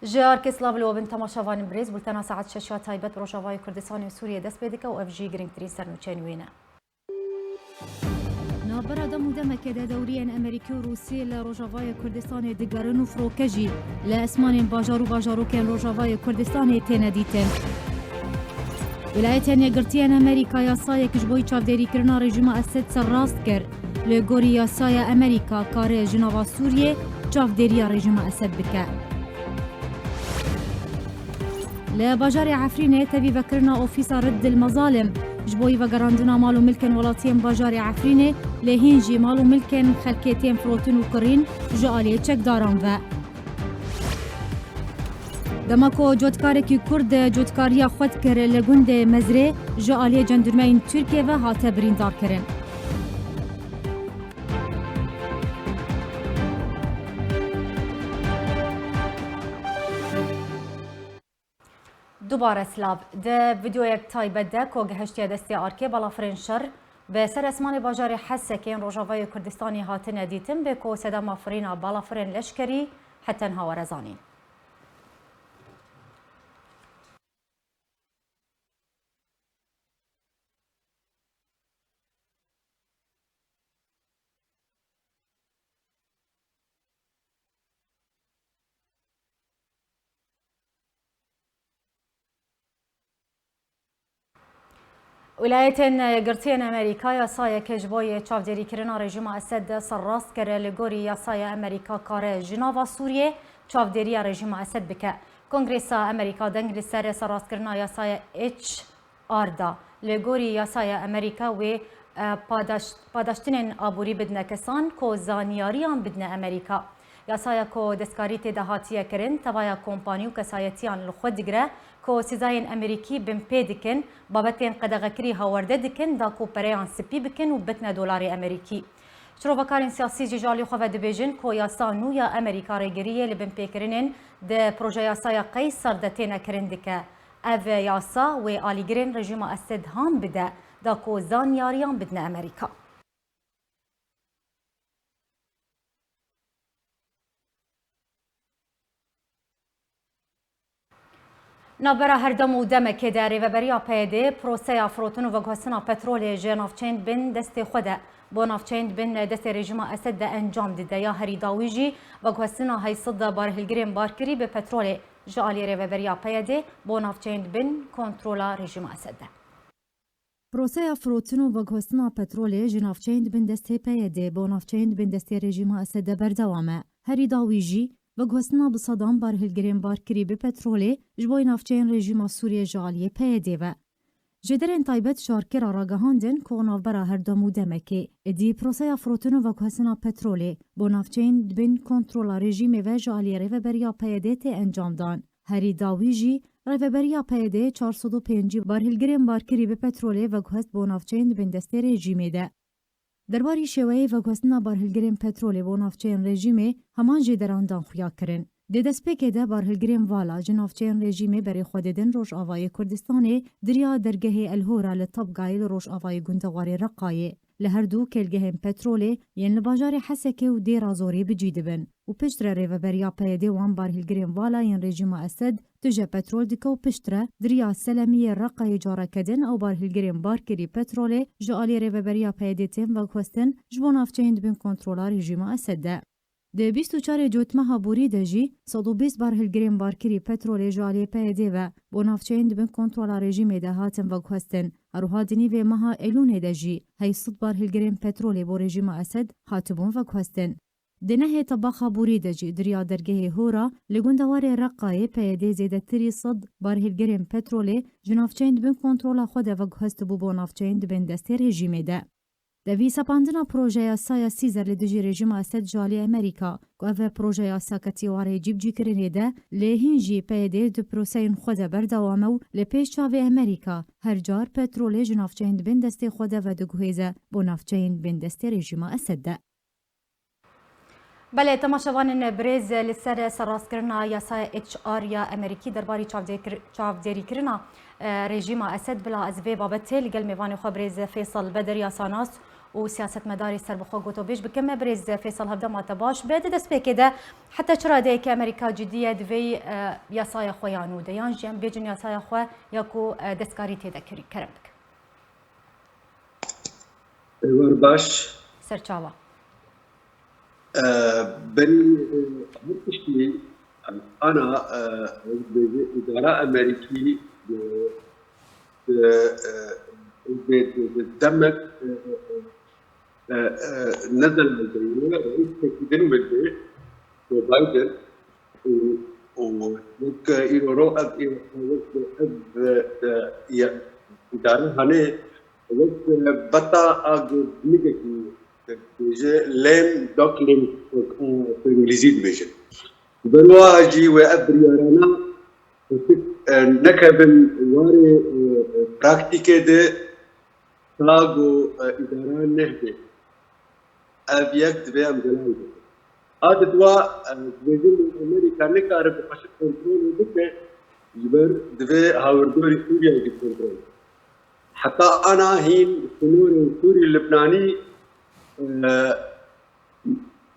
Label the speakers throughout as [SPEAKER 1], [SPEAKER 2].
[SPEAKER 1] جار كسلاف بن تماشاوان بريز بولتنا ساعات شاشات تايبت بروجافاي كردستان وسوريا دست بيدك و اف جي جرينترين سرنوچين وينا
[SPEAKER 2] نابرا دمو دمك دا دوريا امريكي وروسي لروجافاي كردستان دقارن وفروكجي لاسمان باجارو كان روجافاي كردستان تنديتن ولايتين يقرتيان امريكا ياسايا كجبوي چافديري كرنا رژیم اسد سراست كر لغوري ياسايا امريكا كاري جنوا سوريا چافديري رژیم اسد بك لباجار عفرينه تبي فكرنا اوفيسا رد المظالم جبوي وقراندنا مالو ملكن ولاتين باجار عفرينه لهينجي مالو ملكن خلكيتين فروتن وكرين جاليه تشك داران و دماكو جوتكاركي كرد جوتكاريا خود كر لگوند مزري جاليه جندرمين تركيا و هاته بريندار كرن
[SPEAKER 1] دوباره سلاف ده فيديو یک تایبت ده که گهشتی دستی آرکی بالا فرنشر به سر اسمان باجار حسکین روجاوای کردستانی هاتن دیتم به که صدا مافرین بالا فرن لشکری حتی انها ورزانین. ولايتين قرتين أمريكا ياسايا كجبوي چافديري كرنا رژیم اسد سراست كر لغوري ياسايا أمريكا كار جنوا سوريا چافديري رژیم اسد بك كونغرسا أمريكا دنگ لسر سراست كرنا ياسايا اچ آر دا لغوري ياسايا أمريكا و پاداشتنين آبوري بدنا كسان كو زانياريان بدنا أمريكا یاسایا کو دستکاری تدهاتیه کرن توایا کمپانی و کسایتیان لخود دگره کو سزاین امریکی بن پیدکن بابتین قدغکری هاورده دکن دا کو پریان سپی بکن و بتنه دلار امریکی شروبکارین سیاسی جالی خواه دبیجن کو یاسا نویا امریکا ریگریه لبن پیکرنن ده پروژه یاسایا قیصر دتینه کرن دکه او یاسا و آلیگرین رژیم اسد هم بده دا کو زانیاریان بدنه امریکا نابرا هردم و دمک داری و بریا پیده پروسه فروتن و گوسنا پترول جنافچند بن دست خوده با نافچند بن دست رژیم اسد انجام دیده یا هری داویجی و گوسنا های صد بارهلگرین بارکری به پترول جالی و بریا پیده با نافچند بن کنترل رژیم اسد
[SPEAKER 2] پروسه فروتن و گوسنا پترول جنافچند بن دست پیده با نافچند بن دست رژیم اسد بردوامه هری داویجی و گوستنا بصدام بارهلگرین بارکری به پتروله جبوی نافچین رژیم سوریه جالیه پیده و جدرین تایبت شارکر آراگهاندن که نافبرا هر دمو دمکه ادی پروسه فروتن و گوستنا پتروله با نافچین بین کنترول رژیم و جالیه رو بریا پیده تی انجام دان هری داویجی رو بریا پیده 405 بارهلگرین بارکری به پتروله و گوست با نافچین بین دست رژیمه ده درباری شوی و گوستنا بارهلگرین پترول و نافچین رژیمه همان جدران دان خویا کرن. دسپیک ده بارهلگرین والا جنافچین رژیمه بری خوددن روش آوای کردستانه دریا درگه الهورا لطبقای روش آوای گندوار رقایه. لهر دو کلگهن پتروله ین لباجار حسکه و دیر آزوری بجیده بن. و پشتره ریو بریا پیده وان بارهلگرین والا ین رژیم اسد تجه پترول دکه و پشتره دریا سلمی رقای جاره کدن او بارهلگرین بارکری پتروله جالی ریو بریا پیده تیم و کوستن جبون افچهند بین کنترولا رژیم اسد ده. ده 24 جوتمه بوری دجی 120 بارهلگرین بارکری پترول جالی پیده و بونافچهند بین کنترولا رژیم ده هاتن و کوستن اروها دنی و مها ایلون دجی هی 100 بارهلگرین پترول بو رژیم اسد هاتبون و کوستن دنه طباخ بوری دجی دریا درگه هورا لگوندوار رقای پیده زیده تری 100 بارهلگرین پترول جنافچهند بین کنترولا خود و کوست بو بونافچهند بین دست رژیم ده دوی سپاندنا پروژه سایا سیزر لدجی رژیم اسد جالی امریکا که او پروژه ساکتی واره جیب جی کرنه ده لهینجی پیده دو پروسین خود بردوامه و لپیش چاوی امریکا هر جار پترول جنافچهند بین دست خود و دگوهیزه بو نافچهند بین دست رژیم اسد ده.
[SPEAKER 1] بله تماشاوان برز لسر سراسکرنا یاسای HR یا امریکی درباری چاودێریکردنا رژیما اسد بلا از وی بابت لەگەڵ میوانی خۆ برێز فیصل بەدر یاساناس و سیاستمەداری سەربەخۆ گوتۆبێژ بکەمە برێز فیصل هەفتەماتە باش بێت دەستپێکێدا حتا چرادەیەکە ئەمریکا جدیە دوێی یاسایە خۆیان و دەیان ژیان بێجن یاسایە خۆ یاکو دەستکاری تێدا کەرم بکە
[SPEAKER 3] باش
[SPEAKER 1] سەرچاوە
[SPEAKER 3] بالنسبة أنا إدارة أمريكي بالدمج نزل البيانات رئيس تكدين ملبي بايدن وك إيرو إدارة هني وك بتا أجد نيجي لام دوكلين بالإنجليزي ديفيجن بالواجي وأبريانا نكبن واري براكتيكي دي تلاقو إداران نهدي أبيك دبي أم جلال هذا دوا ديفيجن أمريكا نكارب بخشب كنترول ودكي جبر دبي هاوردوري سوريا يجب كنترول حتى أنا هين سوري اللبناني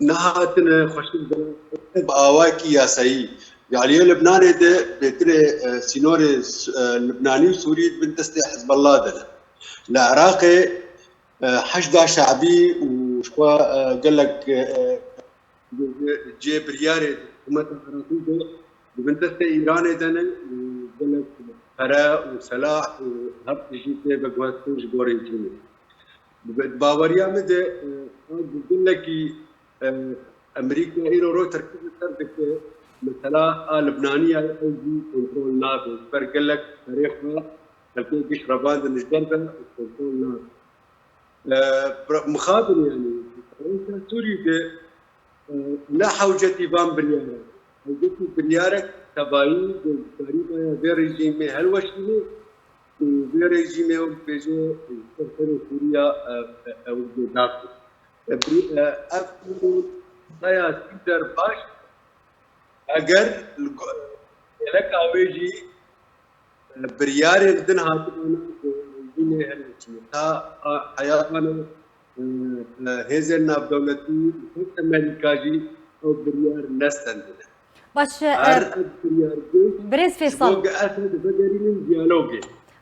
[SPEAKER 3] نهاتنا خشب بآواكي ياسايي يعني لبنان ده بتري سينور لبناني وسوري بنتستي حزب الله ده العراق حشد شعبي وشوا قال لك جي برياري حكومة العراقي ده بنتستي ايران ده قال لك فراء وسلاح وهب جيتي بقواتو جبوري جيني باوريا مده بقول لك امريكا ايرو تركيز ترك مثلا لبنانيه اوجي كنترول نافذ فرق لك تاريخها تلقي قشربان الجنبه كنترول نافذ مخاطر يعني سوريا لا حوجتي بام بريارك حوجتي بريارك تباين تقريبا غير رجيم هلوشني ورژیم بيجو سوريا او داخل افضل سياسي در باش اگر لك اويجي بريار دن هاتنا دين تا حياتنا هزلنا بدولتي امريكا جي او بريار نستند
[SPEAKER 1] باش بريز فيصل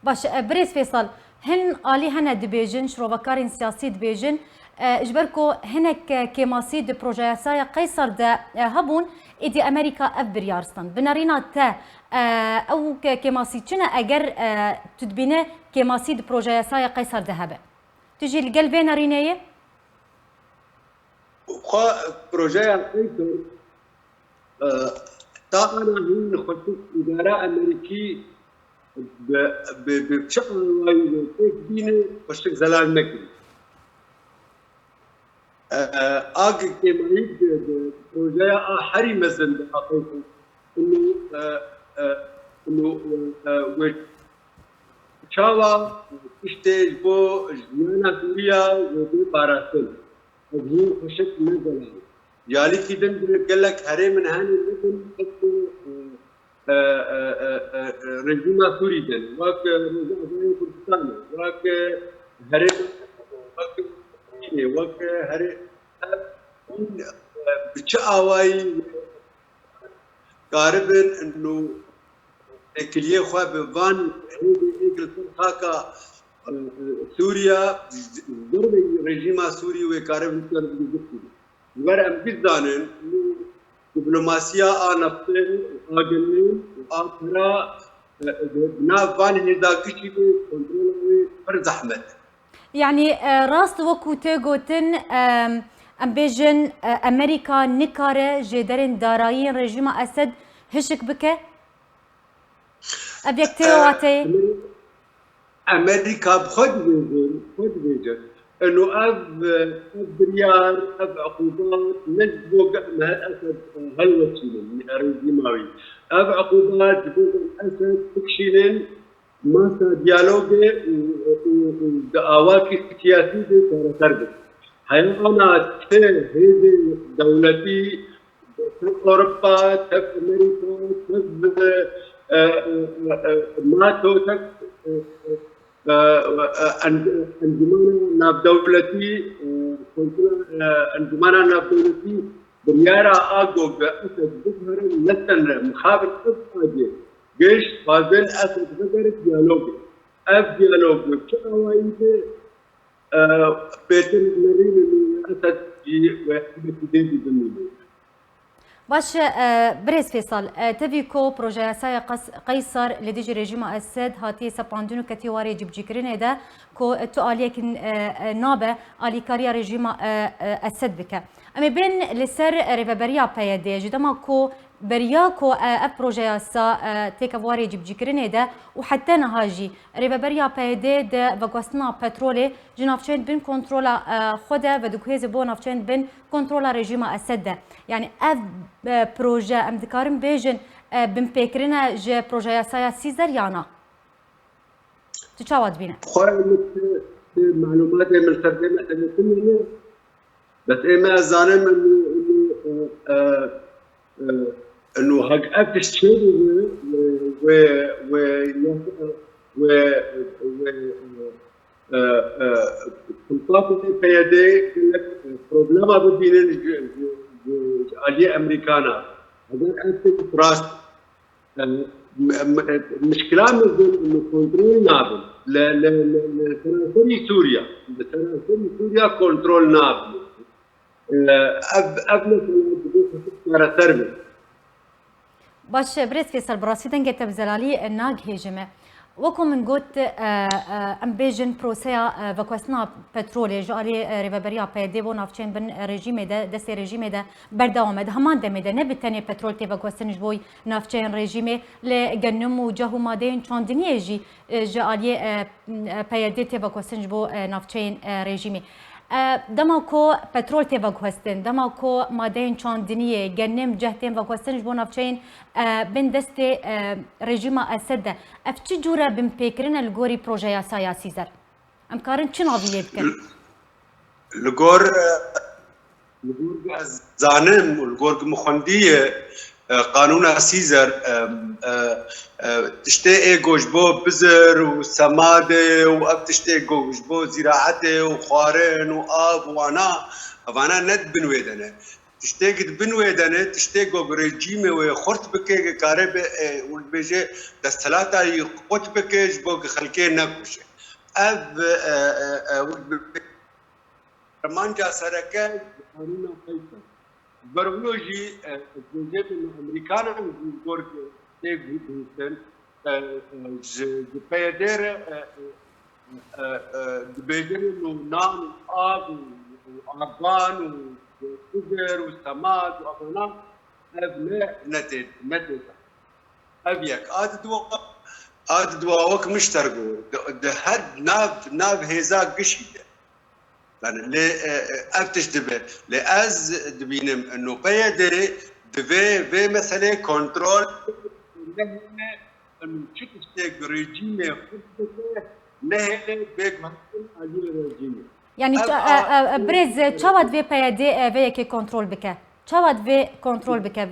[SPEAKER 1] باش بريز فيصل هن آلي هنا دبيجن شروبكارين سياسي دبيجن اجبركو هناك كيماسي دي بروجياسايا قيصر دا هبون إدي أمريكا أف بريارستان بنارينا تا أو كيماسي تشنا أجر تدبينا كيماسي دي بروجياسايا قيصر دا هبا تجي القلبي نارينية
[SPEAKER 3] خا بروجيا قيصر تا أنا هين خطوط إدارة أمريكي بشكل وايد دينه بشكل زلال نكري آج كمريض بروجيا حري مزن بحقيقة إنه شاوا إشتاج بو جنانا سوريا وبو باراسل هذه بشكل نزل جالي كده قال لك هري من هاني المدن رجيما سوري دن واك رجيما كردستان واك هري واك هري بتشاواي قاربن انه كليه خو بفان ايجل هاكا سوريا ضرب رجيما سوري وقاربن ورم بيزانن دبلوماسيا نفسه اجنين واخرى نافان هداكشي كنترول فرز احمد
[SPEAKER 1] يعني راست وكو تيغوتن ام بيجن امريكا نكاره جدرن دارايين رجيم اسد هشك بك ابيك تيواتي
[SPEAKER 3] امريكا بخد بيجن انه بريار عقوبات نجبوا مع الاسد هالوسيله الرجيماوي عقوبات الاسد تكشيلين ماسا ديالوجي ودعواكي سياسيه ترتربط حيوانات هذه دولتي في اوروبا في امريكا في ناتو انجمانا ناب دولتي انجمانا ناب دولتي بريارا اغو باسد بظهر لسن مخابر اصحابي جيش فاضل اسد بظهر ديالوج اف ديالوج بشاوينه بيتن مرين اسد وحدتي بالنسبه
[SPEAKER 1] باش بريز فيصل تبيكو بروجي سايا قيصر لديجي ريجيم اسد هاتي سباندونو كتيواري جبجيكرين ده كو تو اليك نابه الي كاريا ريجيم اسد بك اما بين لسر ريفابريا بايدي جدما كو بريا كو اف بروجي سا تيكافواري جبجيكرين ده وحتى نهاجي ريفابريا بايدي ده فاغوسنا بترولي جنافشين بين كنترولا خوده ودوكيز بو نافشين بين كنترولا ريجيم اسد يعني اف بروژه ام دکارم بیجن بم فکرنا ج پروژه سایا سیزر یانا تو چاواد بینه
[SPEAKER 3] خواه معلومات من ترجمة أنا بس ما زانم إنه هاك أفتش شيء و و و سلطات القيادة بروبلما بدين عليه أمريكانا هذا أنت راس مشكلة مثل إنه كنترول نابل لترانسفير سوريا كنترول نابل قبل مرة سربي
[SPEAKER 1] باش بريس فيصل براسي دنجت بزلالي الناق هجمه وكو من قلت ام بيجن بروسيا فاكوسنا بترولي جالي ريفابريا بيدي بو نافشين بن ريجيم ده دسي ريجيم ده برداوم ده همان دمي ده نبتني بترول تي فاكوسنج بوي نافشين ريجيمي لجنم وجهو مادين چاندني جي جالي بيدي تي فاكوسنج بو نافشين ريجيمي دماكو بترول تي فاكوستن دماكو مادين چاندنيه جنم جهتين فاكوستنج بو نافشين بن دستي ريجيم اسد افتش جورا بن فكرنا الجوري بروجيا سايا سيزر ام كارن چ ناوي يبكن
[SPEAKER 3] الجور زانم والجور مخنديه قانون سيزر تشتاق جوجبو بزر وسماده وابتشتاق جوجبو زراعته وخارن واب وانا ند بنويدنا تشتاق بنويدنا تشتاق بريجيمه وخرت بكي كارب والبيجي دستلاتا يقوت بكي جبو خلكي نكوش اب مانجا سركه قانون قيصر برولوجي جزء من امريكانا جورج تيج هيستن بيدر بيدر انه نام اب واربان وسجر وسماد وابنان ابناء نتيجه ابيك اد دوا وك مشترقوا ده هاد ناب هيزا قشيده يعني لي افتش دبي لاز دبينم انه بيدري دفي مثلا كنترول انه تشتك ريجيم نه بيك مثلا ريجيم
[SPEAKER 1] يعني بريز تشاود في بيدي فيكي كنترول بك تشاود في كنترول بك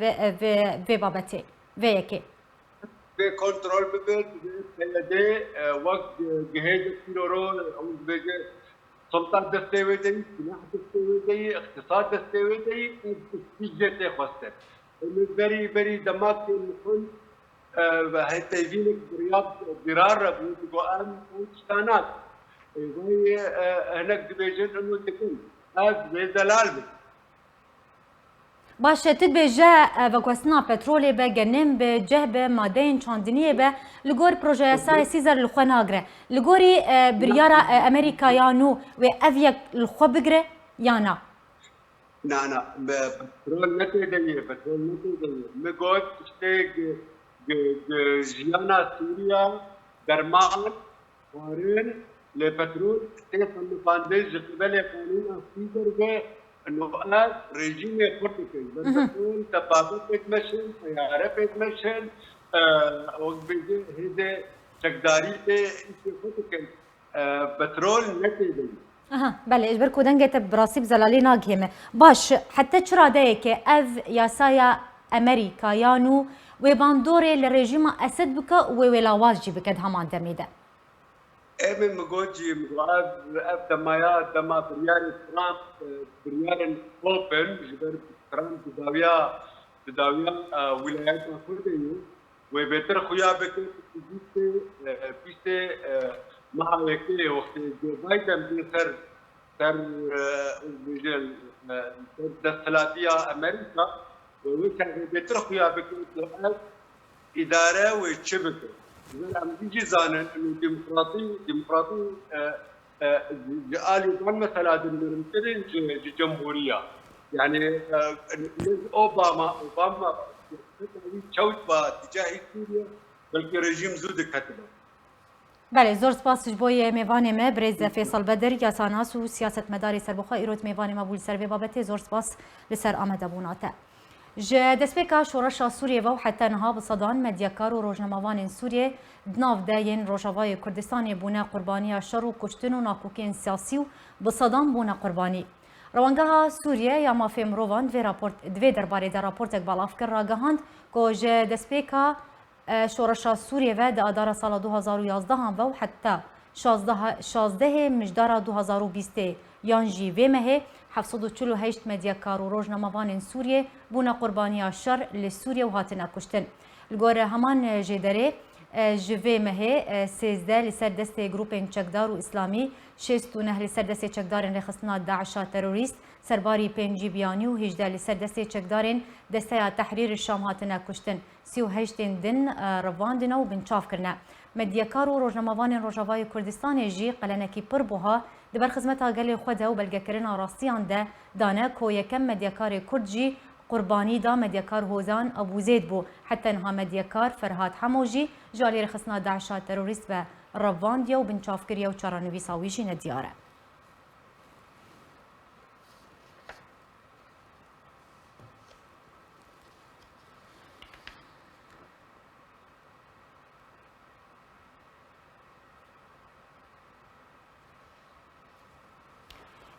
[SPEAKER 1] في بابتي فيكي
[SPEAKER 3] في كنترول بك بيدي وقت جهاز التيرور او بيجي سلطات دستاويزي، سلاح دستاويزي، اقتصاد دستاويزي، تسجيل خاصة. بري دماغ المخن هاي تيفينك برياض ضرار بوقام وستانات. وهي هناك دبيجن انه تكون هذا بزلال.
[SPEAKER 1] باش تدبي جا فاكوسنا بترولي بجنم بجهب مادين چاندنيه به لغور بروجي ساي سيزر الخناغره لغوري بريارا امريكا يانو و افيك الخبغره يانا
[SPEAKER 3] نا بترول نتيجه مغوت تشتيج جيانا سوريا درمان وارين لبترول تيفن بانديج قبل قانون سيزر انه انا ريجيم بورتوكيل بتقول تبادل بتمشن طياره بتمشن وبيجي هيدا تقداري بتوركيل بترول نتيجه
[SPEAKER 1] بله اجبر کودنگت براسیب زلالی ناگهمه باش حتی چرا ده که اف یاسایا امریکایانو و باندوره لرژیم اسد بکه و ولاواز جی بکد همان دمیده
[SPEAKER 3] من مگوجی مغاد اف دمایات دما بریار ترامپ بریار اوپن جبر ترامپ بداویا ولایت کردیو و بهتر خویا بکه پیست محاوله وقت جو بایدن بیشتر در دستلاتیا امریکا و وقتی بهتر خویا بکه اداره و چه بکه زن دیجی زانن دموکراتی جالی من مثلا دمرمترین جمهوریه يعني اوباما چوت با تجاه سوریا بلکه رژیم زود کتبه
[SPEAKER 1] بله زور سپاس بوی میوان ما برز فیصل بدر یاساناس و سیاست مداری سربخوا ایروت میوان ما بول سر بابت زور سپاس لسر آمده بوناته ج دسپیکا شورش سوریه و حتی نها بصدان مدیاکار و روزنامه‌وان سوریه دناو داین روجاوای کردستان بونه قربانی شر و کشتن و ناکوکین سیاسی و بصدان بونه قربانی روانگاه سوریه یا مافی مروان دوی درباره در راپورتک بالاف کر راگهاند که ج دسپیکا شورش سوریه و در آدار سال 2011 هم و حتی 16 مجدار 2020 یانجی و مه 748 مدیاکار و روزنامه‌وان سوریه بونه قربانی شر لسوریه و هاتنه کشتن الگور همان جدره جوی مه 13 لسر دست گروپ چکدار و اسلامی 69 لسر دست چکدار رخصنا داعش تروریست سرباری پنجی بیانی و 18 لسر دست چکدار دسته تحریر الشام هاتنه کشتن 38 دن رواندن و بنچاف کرنه مدیاکار و روزنامه‌وان روجاوای کردستان جی قلنکی پر بوها دبر خدمت گل خود و بلگکرین راستیان ده دانه کو یکم مدیاکار کرد جی قربانی دا مدیاکار هوزان ابو زید بو حتی انها مدیاکار فرهاد حموجی جالی رخصنا داعش تروریست و رواندیا و بنچافکریا و چارانویساوی جی ندیاره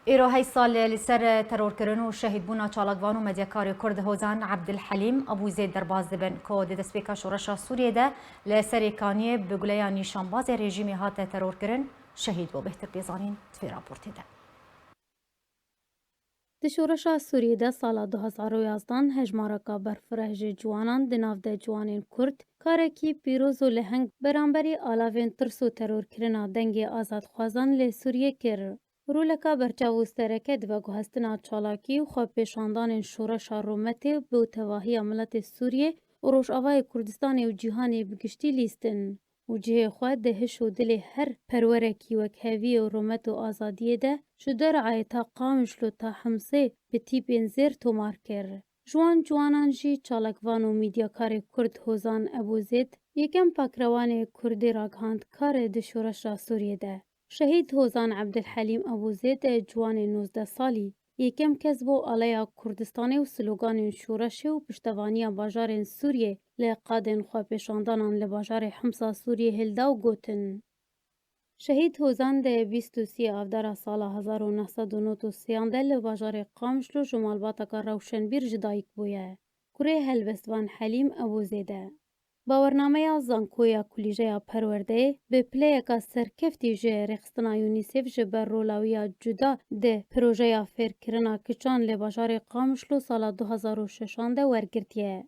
[SPEAKER 1] ایرو هی سال لسر ترور کردن و شهید بونا چالکوان و مدیاکار کرد هوزان عبدالحلیم ابو زید در باز دبن که دستپیکا شورش سوریه ده لسر کانی بگوله نیشانباز رژیمی هات ترور کردن شهید و بهتر بیزانین توی راپورتی ده.
[SPEAKER 4] د شورش سوریه ده سال 2011 هجمارکا برفره جوانان دناو ده جوانین کرد کارکی پیروز و لهنگ برانبری آلاوین ترس و ترور کردن دنگ آزاد خوازان ل سوریه کرد. رولکا برچاوسترکه دو گوهستنا چالاکی و خواه پیشاندان شورش رومتی به تواهی ملت سوریه و روشاوای کردستان و جیهانی بگشتی لیستن. و جه خواه دهش و دل هر پرورکی وکهوی و رومت و آزادیه ده شده رعایتا قامشلو تا حمسه به تیپین زیر تومار کر. جوانان جی چالکوان و میدیاکار کرد هوزان ابو زید یکم پاکروان کردی راگهاند کار ده شورش سوریه ده. شهید هوزان عبدالحلیم ابو زید جوان 19 سالی یکم کس بو آلیا کردستانی و سلوگان شورش و پشتوانی باجار سوریه لقادن خواه پیشاندانان لباجار حمصا سوریه هلدا و گوتن. شهید هوزان ده 23 آفدار سال 1993 ده لباجار قامشلو جمالباتا که روشنبیر جدایک بویه. کره هلوستوان حلیم ابو زیده. باورنامه زانکویا کلیجه پرورده به پلیکا سرکفتی جه رخصتنا یونیسف جه بر رولاویا جدا ده پروژه فرکرنا کچان لباجار قامشلو سال 2006 ده ورگرتیه.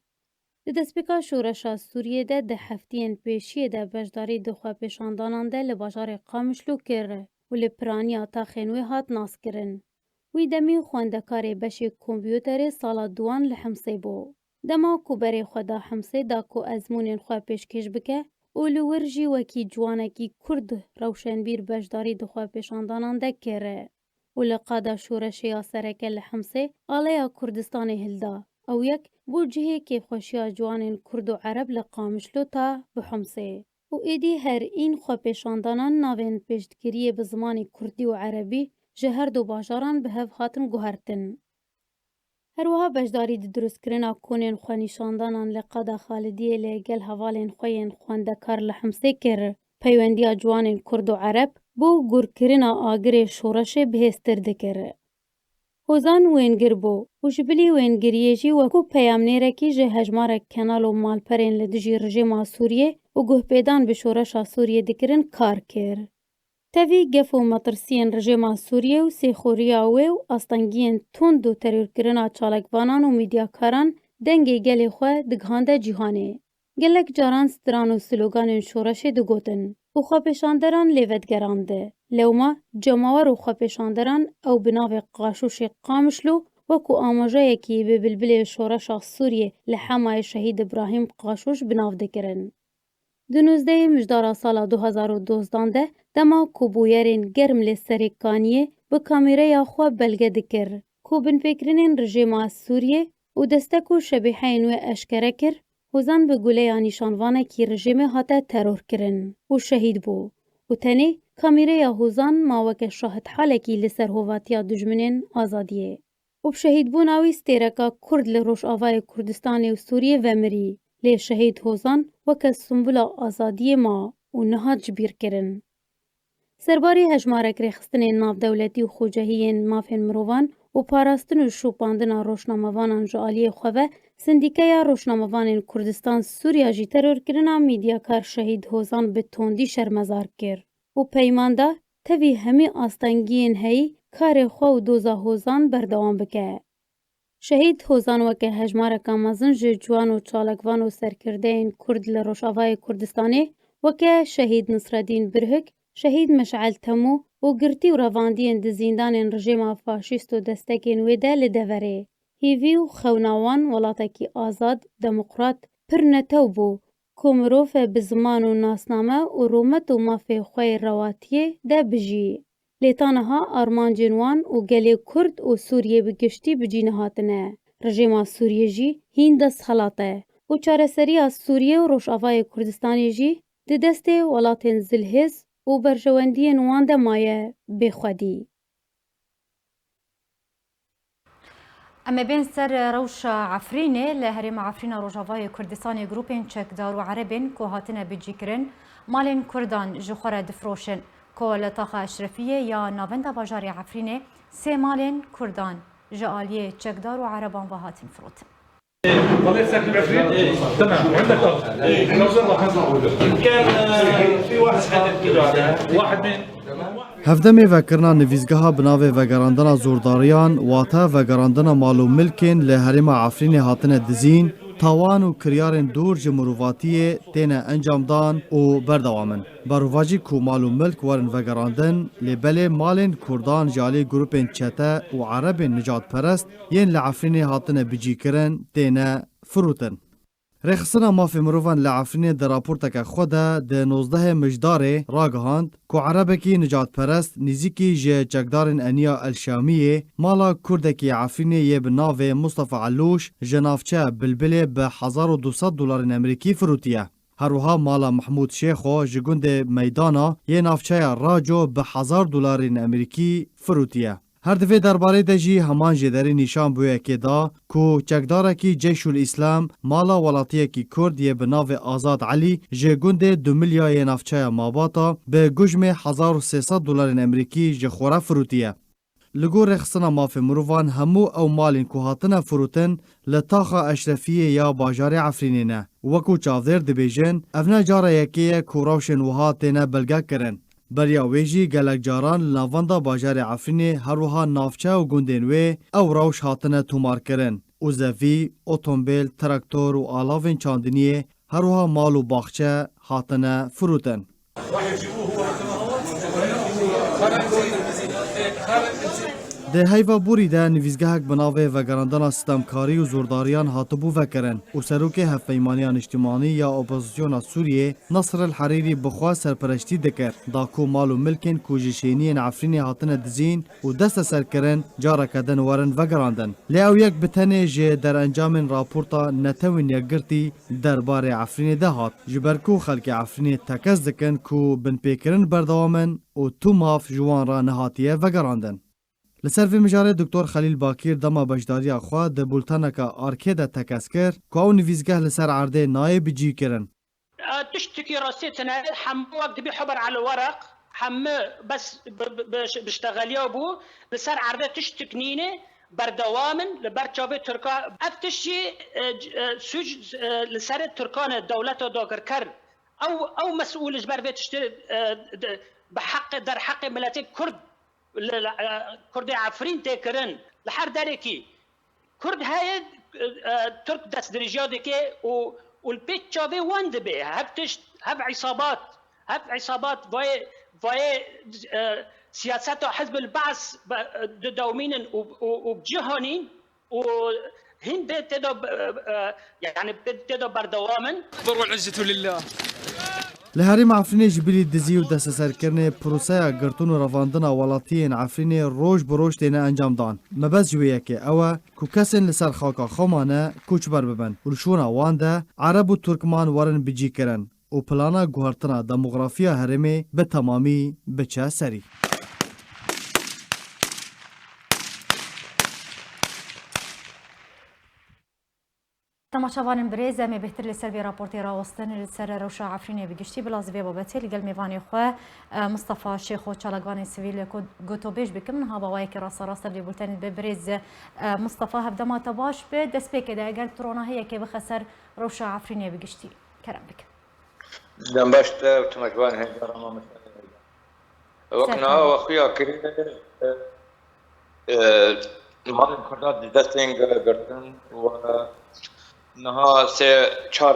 [SPEAKER 4] ده دسپیکا شورش سوریه ده هفتین پیشیه ده بجداری دخوا پیشاندانان ده لباجار قامشلو کره و لپرانی تا خینوی هات ناس کرن. وی دمی خواندکار بشی کمپیوتر سال دوان لحمسه بو. دما کو بری خدا حمسه دا کو ازمونین خواه پیشکش بکه اولو ورجی وکی جوانکی کرد روشنبیر بجداری دخواه پیشاندانان ده کره. و لقادا شورشی سرکه لحمسه آلیا کردستان هلدا او یک بو جهه که خوشیا جوانین کرد و عرب لقامشلو تا بحمسه. و ایدی هر این خواه پیشاندانان ناوین پیشتگیری به زمان کردی و عربی جهر دو باجاران به هف هاتن گوهرتن. هر وها بجداری دی دروست کرنا کونین خوانیشاندانان لقادا خالدیه لگل حوالین خوین خواندکار لحمسه کر پیوندیا جوانین کرد و عرب بۆ گورکردنا ئاگرê şoreşê bihêztir dikir. Hozan wêngir bû û ji bilî wêngiriyê jî wekû peyamnêrekî ji hejmarek kenal û malperên li dijî rejîma Sûriyê û guhpêdan bi şoreşa Sûriyê dikirin kar kir. Tevî gef û metirsiyên rejîma Sûriyê û sêxuriya wê û astengiyên tund û terûrkirina çalakvanan û mîdyakaran dengê gelê xwe digihande cîhanê. Gelek caran stran û sloganên şoreşê digotin û xwepêşanderan lê vedgerandi. Lewma cemawar û xwepêşanderan ew bi navê Qaşûşê Qamişlo wekû amajeyekî bi bilbilê şoreşa Sûriyê li Hemayê Şehîd İbrahîm Qaşûş bi nav dikirin. Di 19 mijdara sala 2012 de dema ku bûyerên germ lê serê Kaniyê bi kamêreya xwe belge dikir ku binpêkirinên rejîma Sûriyê û destek û şebîheyên wê eşkere kir, Hozan bi guleya nîşanvanekî rejîmê hate terorkirin û şehîd bû û tenê kamêreya Hozan ma weke şahidhalekî li ser hovatiya dijminên azadiyê. û bi şehîdbûna wî stêreka Kurd li Rojavayê Kurdistanê û Sûriyê vemirî. Lê şehîd Hozan weke simbula azadiyê ma û nihat jibîrkirin. Serbarê hejmarek rêxistinên navdewletî û xwecehiyên mafên mirovan û parastin û şûpandina rojnamevanan ji aliyê xwe ve Sindîkeya Rojnamevanên Kurdistan Sûriya jî terorkirina mîdyakar şehîd Hozan bi tondî şermezar kir û peymanda tevî hemî astengiyên heyî karê xwe û doza Hozan berdewam bike. Şehîd Hozan weke hejmareka mezin ji ciwan û çalakvan û serkirdeyên Kurd li Rojavayê Kurdistanê weke şehîd Nisreddîn Birhik, şehîd Meş'el Temû û girtî û revandiyên di zîndanên rejîma faşîst û destekên wê de li deverê. Hîvî û xewnawan welatekî azad, demokrat, pir netew bû ku mirov e bi ziman û nasname û rûmet û mafê xwe yê rewatiyê de bijî. Lê taniha armancên wan û gelê Kurd û Sûriyê bi giştî bijî nehatine. Rejîma Sûriyê jî hîn dest helate û çareseriya Sûriyê û Rojavayê Kurdistanê jî di destê welatên zilhêz û berjewendiyên wan de maye bêxwedî.
[SPEAKER 1] ئەمە بێن سەر ڕەوشە عەفرینێ لە هەرێما عەفرینە ڕۆژاوای کوردستانی گروپên çekdar û عەرەبên ku hatine bicîkirin malên Kurdan ji xwe re difroşin ku li taxa Eşrefiyê ya navenda bajarê Efrînê sê malên Kurdan ji aliyê çekdar û عەرەban ve hatin firotin.
[SPEAKER 5] تمام عندك كان في واحد من
[SPEAKER 6] Hevdemê vekirina nivîzgeha bi navê vegerandina zordariyan wate vegerandina mal û milkên li herêma Efrînê hatine dizîn, tawan û kiryarên dûr ji mirovatiyê têne encamdan û berdewamin. Berovacî ku mal û milk werin vegerandin, lê belê malên Kurdan ji aliyê grupên çete û Erebên nicatperest yên li Efrînê hatine bicîkirin têne firotin. Rêxistina mafê mirovan li Efrînê di raporteke xwe de di 19 mijdarê ragihand ku Erebekî nicatperest nîzîkî ji çekdarên Eniya Elşamiyê mala Kurdekî Efrînê yê bi navê Mustafa Elûş ji navçe Bilbilê bi $1200 Amerîkî firotiye. Herwiha mala Mehmûd Şêxo ji gundê Meydana yê navçeya Raco bi $1000 Amerîkî firotiye. Her divê derbarê de jî heman jê derê nîşan bûyekê da ku çekdarekî Ceyşul İslam mala welatiyekî Kurd yê bi navê Azad Elî ji gundê Dumilyayê navçeya Mabata bi gujmê $1300 Amerîkî ji xwe re firotiye. Li gor rêxistina mafê mirovan hemû ew malên ku hatine firotin li taxa Eşrefiyê ya bajarê Efrînê ne. Wekû çavdêr dibêjin, ev ne cara yekê ye ku rewşên wiha têne belgekirin. Beriya wê jî gelek caran li navenda bajarê Efrînê her wiha navçe û gundên wê ew rewş hatine tomarkirin û zevî, otomobîl, traktor û alavên çandiniyê her wiha mal û baxçe hatine firotin. Di Heyvaborî de nivîzgehek bi navê vegerandina sistemkarî û zordariyan hatibû vekirin û serokê Hevpeymaniya Niştimanî ya Opozisyona Sûriyê Nasr el Herîrî bi xwe serpereştî dikir da ku mal û milkên ku ji şêniyên Efrînê hatine dizîn û desteserkirin careke din werin vegerandin. Lê ew yek bi tenê ji derencamên raporta netewên yekgirtî derbarê Efrînê de hat ji ber ku xelkê Efrînê tekez dikin ku binpêkirin berdewamin û tu mav ji wan re nehatiye vegerandin. Li ser vê mijarê Dr. Xelîl Bakîr dema bejdariya xwe di bultaneka arkê de tekez kir ku ew nivîzgeh li ser erdê nayê bicîkirin.
[SPEAKER 7] تشتكي رصيدنا حموك دبي حبر على الورق همه بس بشتغلیا بو لسر عرضه تش تکنینه بردوامن لبرچاوی ترکا افتشی سوج لسر ترکان دولت داگر کر او مسئولش بر ویتشت بحق در حق ملت کرد کرد عفرین تکرن لحر درکی کرد های ترک دست درجاده که و البيت چاوی وند به هفتش هف عصابات وای سیاست حزب البعث دومين وبجهنين وهن بتدو يعني بتدو بردواما
[SPEAKER 8] ضر والعزة لله
[SPEAKER 6] li Herêma Efrînê ji bilî dizî û desteserkirinê proseya girtin û revandina welatiyên Efrînê roj bi roj têne encam dan. Mebez ji wê yekê ew e ku kesên li ser xaka Xama ne kûçber bibin û li şûna wan de Ereb û Turkman werin bicîkirin û plana guhertina demografiya herêmê bi temamî biçe serî.
[SPEAKER 1] تماشاوان برێز ئەمێ بهتر لەسەر بێ راپۆرتی ڕاوەستن لەسەر ڕەوشە عەفرینێ بگشتی بڵازبێ بابەتێ لەگەڵ میوانی خۆ مستەفا شێخ و چالاکوانی سیڤیل گۆتۆبێژ بکەم هاوڵایەکی ڕاستەڕاستە لێبولتەنیت بێ برێز مستەفا هەفدەماتە باش بێ دەست پێکێدا ئەگەر تڕۆنا هەیەکێ بخە سەر ڕەوشە عەفرینێ بگشتی کەرەم بکە
[SPEAKER 9] دەم باشتە تمەجوان هێنجارەمە وەکنا وەخویا کرینە مالن کردات دەستێن گرتن و نها سه چار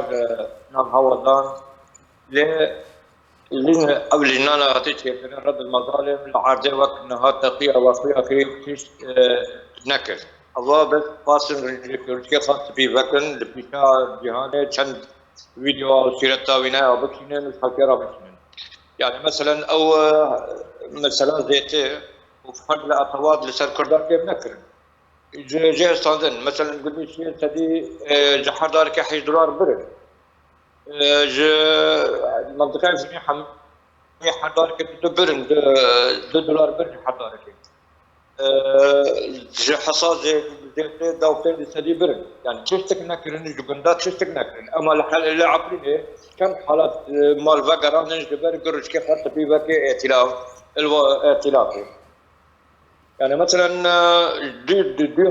[SPEAKER 9] نام هوادان لين قبل جنانا هاتيش رد المظالم العرضة وقت نها تقية وفيها كريم تيش نكر الله بس فاصل رجل خاص في وقتن لبيشا جهانه چند فيديو او سيرت تاوينه او بكشينه مش حكيرا بكشينه يعني مثلا او مثلا زيته وفرد لأطواد لسر كردار كيف نكر جه استاندن مثلا قلت شيء تدي جحر دار كحيش دولار برن منطقة في حم حدار كده برن $2 برن حدار كده جه حصاد زي داوتين تدي برن يعني تشتك نكرن جبندات تشتك نكرن اما الحل اللي عقلي كم حالات مال فقران نجبر قرش كيف حتى في باقي ائتلاف يعني مثلا دي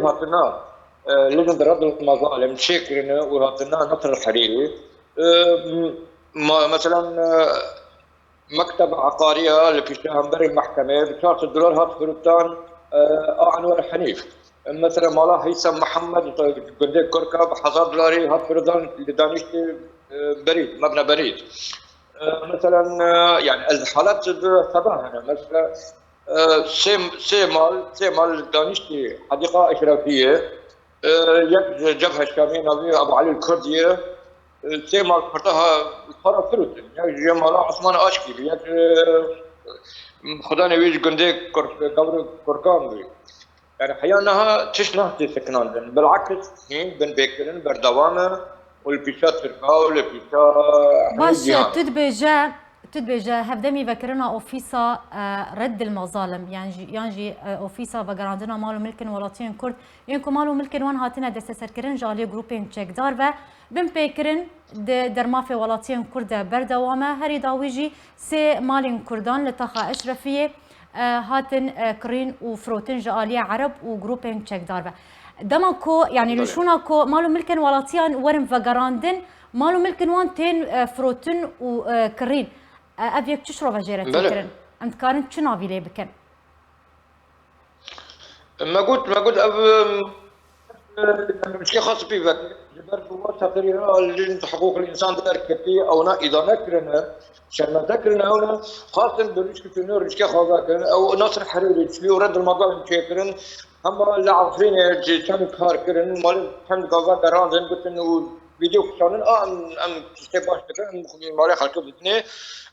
[SPEAKER 9] هاتنا لجنة رد المظالم شكرنا وهاتنا نصر الحريري مثلا مكتب عقارية اللي في شهنبري المحكمة $4 هات فروتان أنور حنيف مثلا مالا هيثم محمد قنديق كركب $1000 هات فروتان لدانش بريد مبنى بريد مثلا يعني الحالات تبعها مثلا سيمال دانشتي حديقة إشرافية يك جبهة شامية نبي أبو علي الكردية سيمال فرتها فرا فروتن يعني جمال عثمان أشكي يك خدا نبيج قنديق كركان بي يعني حيانها تشنه تسكنان بالعكس هين بن بيكرن بردوامة والبيشات تركا والبيشات
[SPEAKER 1] باش تدبيجا هفدمي فكرنا اوفيسا رد المظالم يعني اوفيسا فقراندنا مالو ملكن ولاتين كرد ينكو مالو ملكن وان هاتنا دستسركرن جالي جروبين تشيك دار و بن بيكرن درمافي ولاتين كرد بردوامه هري داويجي سي مالين كردان لتخا اشرفيه هاتن كرين وفروتن جالي عرب وجروبين تشيك دار دمكو يعني لشوناكو مالو ملكن ولاتيان ورم فقراندن مالو ملكن وان تين فروتن وكرين أبيك تشرب جيرة تكرن أنت كارن شنو أبي لي بكن
[SPEAKER 9] ما قلت شيء خاص بي بك جبر هو تقريرا اللي حقوق الانسان دركتي او نا اذا نكرنا عشان نذكرنا هنا خاصه بريش كتنور ريش خاصه او ناصر حريري في رد المظالم كيكرن هم لا عارفين كم كار كرن مال كم غازا دران بتن فيديو كشانن ام تستباش تكن مالي خلقوا بتني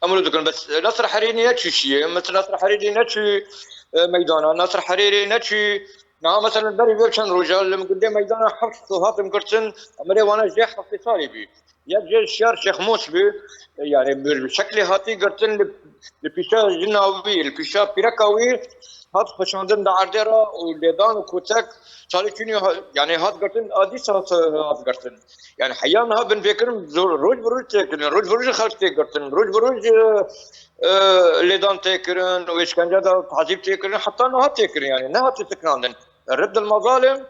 [SPEAKER 9] امرو دكن بس ناصر حريري نتشي مثل ناصر حريري نتشي ميدانا ناصر حريري نتشي نعم مثلا بري بيرشن رجال لما قدام ميدان حفظ صهات مقرتن امري وانا جاي حفظ صاري بي يجي الشهر شيخ موسبي يعني بشكل هاتي قرتن البيشا جناوي البيشا بيركاوي هات خشاندن داردرا ولدان وكوتك صار يعني هات قرتن ادي هات قرتن يعني حيانا بن فكر روج تكن روج خرج تكرتن روج لدان تكرن ويشكنجا تعذيب تكرن حتى نها تكرن يعني نها تكرن رد المظالم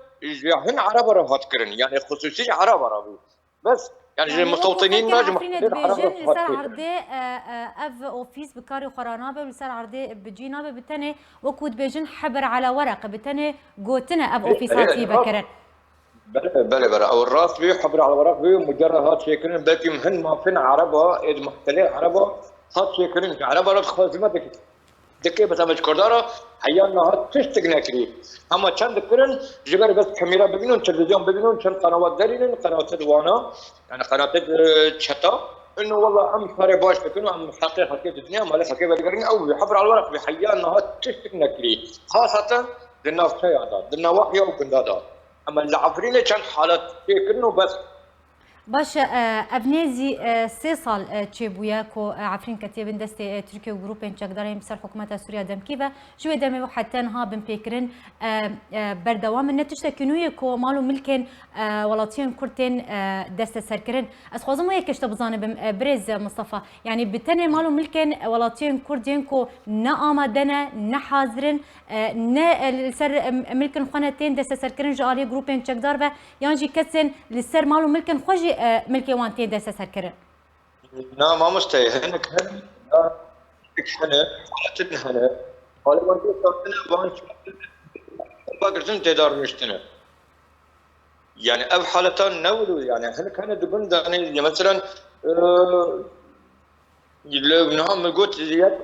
[SPEAKER 9] هن عرب هات كرن يعني خصوصي عرب عربي بس يعني المستوطنين ما
[SPEAKER 1] عفرينة بيجن لسر عرضي اف اوفيس بكاري قرانابه ولسر عرضي بجينابه بتني وكود بيجن حبر على ورق بتني قوتنا اف اوفيساتي بكرن
[SPEAKER 9] بلا او الراس بيه حبر على ورق بيه مجرد هات شيكرين بلكي مهن ما فين عربه اذ محتلين عربه هات شيكرين عربه رد خازمتك دكي بس امج كردارا حيانا هات تشتغنا كري اما چند كرن جبر بس كاميرا ببينون تلفزيون ببينون چند قنوات دارين قنوات دوانا يعني قنوات شتا انه والله ام خاري باش بكونوا ام حقيقه الدنيا ما لها حقيقه بقرين او حبر على الورق بحيانا هات تشتغنا كري خاصه لنا في هذا لنا وحي وبندادا اما العفرينه كان حالات كأنه بس
[SPEAKER 1] باش ابنيزي 3 سال تشيبويا كو عفرين كتيب دستي تركيا وجروبين تشكدارين بسر حكومه سوريا دم كيفا شويه دم حتى نها بن بيكرن بردوام نتشتكنوي كو مالو ملكن ولاتين كورتين دست سركرن اس خوازم هيك تبزانه بريز مصطفى يعني بتني مالو ملكن ولاتين كوردين كو نا امدنا نا حاضرن نا سر ملكن خانتين دست سركرن جالي جروبين تشكدار و يانجي كسن لسر مالو ملكن خوجي ملكي وانتين دست سركرن
[SPEAKER 9] لا ما مستحيل هنك هنا ولا وانتين صارتنا بانش باقرتن تدار مشتنا يعني او حالتان نولو يعني هنك هنا دبن يعني مثلا لو نعم قلت زياد